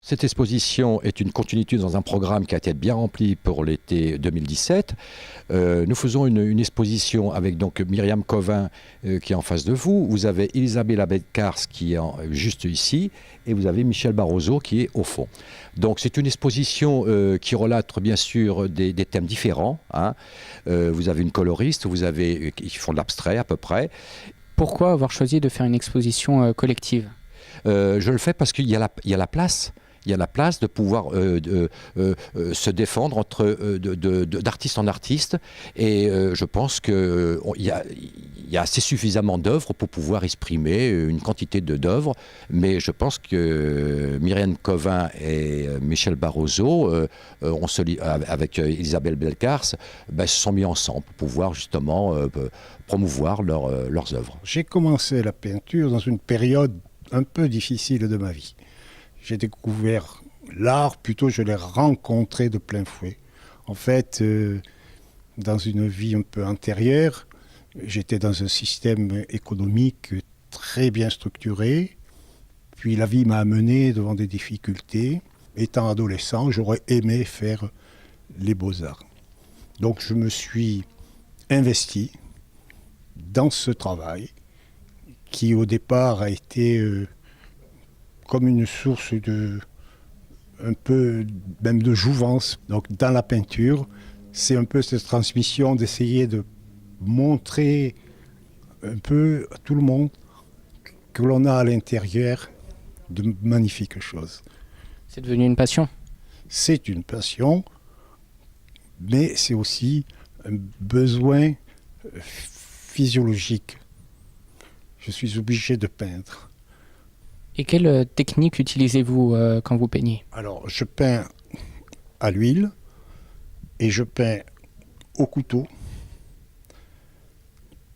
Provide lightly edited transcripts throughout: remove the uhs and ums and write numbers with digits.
Cette exposition est une continuité dans un programme qui a été bien rempli pour l'été 2017. Nous faisons une exposition avec donc Myriam Covin qui est en face de vous. Vous avez Isabella Belkars qui est juste ici et vous avez Michel Barroso qui est au fond. Donc c'est une exposition qui relate bien sûr des thèmes différents. Hein. Vous avez une coloriste, vous avez qui font de l'abstrait à peu près. Pourquoi avoir choisi de faire une exposition collective ? Je le fais parce qu'il y a la place. Il y a la place de pouvoir se défendre d'artiste en artiste. Et je pense qu'il y a assez suffisamment d'œuvres pour pouvoir exprimer une quantité d'œuvres. Mais je pense que Myriam Covin et Michel Barroso, avec Isabelle Belkars, se sont mis ensemble pour pouvoir justement promouvoir leurs œuvres. J'ai commencé la peinture dans une période un peu difficile de ma vie. J'ai découvert l'art, plutôt je l'ai rencontré de plein fouet. En fait, dans une vie un peu antérieure, j'étais dans un système économique très bien structuré. Puis la vie m'a amené devant des difficultés. Étant adolescent, j'aurais aimé faire les beaux-arts. Donc je me suis investi dans ce travail qui au départ a été comme une source un peu même de jouvence. Donc dans la peinture, c'est un peu cette transmission d'essayer de montrer un peu à tout le monde que l'on a à l'intérieur de magnifiques choses. C'est devenu une passion ? C'est une passion, mais c'est aussi un besoin physiologique. Je suis obligé de peindre. Et quelle technique utilisez-vous quand vous peignez ? Alors, je peins à l'huile et je peins au couteau,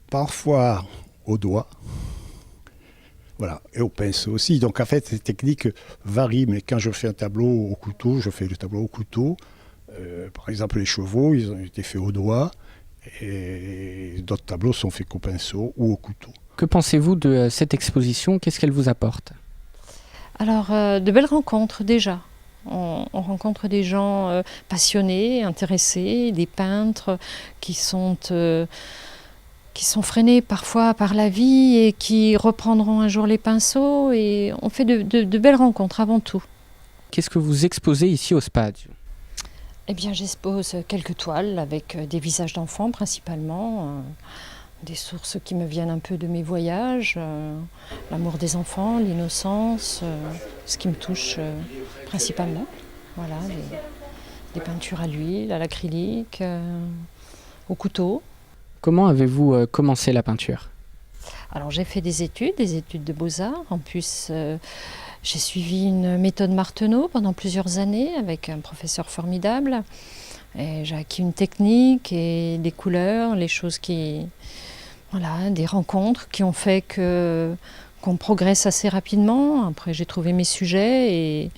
parfois au doigt, voilà, et au pinceau aussi. Donc, en fait, ces techniques varient, mais quand je fais un tableau au couteau, je fais le tableau au couteau. Par exemple, les chevaux, ils ont été faits au doigt, et d'autres tableaux sont faits qu'au pinceau ou au couteau. Que pensez-vous de cette exposition ? Qu'est-ce qu'elle vous apporte ? Alors, de belles rencontres déjà. On rencontre des gens passionnés, intéressés, des peintres qui sont freinés parfois par la vie et qui reprendront un jour les pinceaux. Et on fait de belles rencontres avant tout. Qu'est-ce que vous exposez ici au Spadio ? Eh bien, j'expose quelques toiles avec des visages d'enfants principalement. Des sources qui me viennent un peu de mes voyages, l'amour des enfants, l'innocence, ce qui me touche principalement. Voilà, des peintures à l'huile, à l'acrylique, au couteau. Comment avez-vous commencé la peinture ? Alors j'ai fait des études de beaux-arts. En plus, j'ai suivi une méthode Martenot pendant plusieurs années avec un professeur formidable. Et j'ai acquis une technique et des couleurs, les choses qui... Voilà, des rencontres qui ont fait qu'on progresse assez rapidement. Après, j'ai trouvé mes sujets et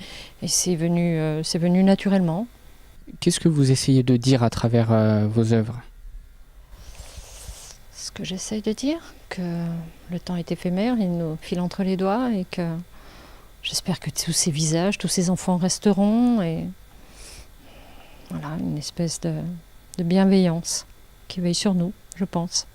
c'est venu naturellement. Qu'est-ce que vous essayez de dire à travers vos œuvres ? Ce que j'essaie de dire, que le temps est éphémère, il nous file entre les doigts et que j'espère que tous ces visages, tous ces enfants resteront. Et voilà, une espèce de bienveillance qui veille sur nous, je pense.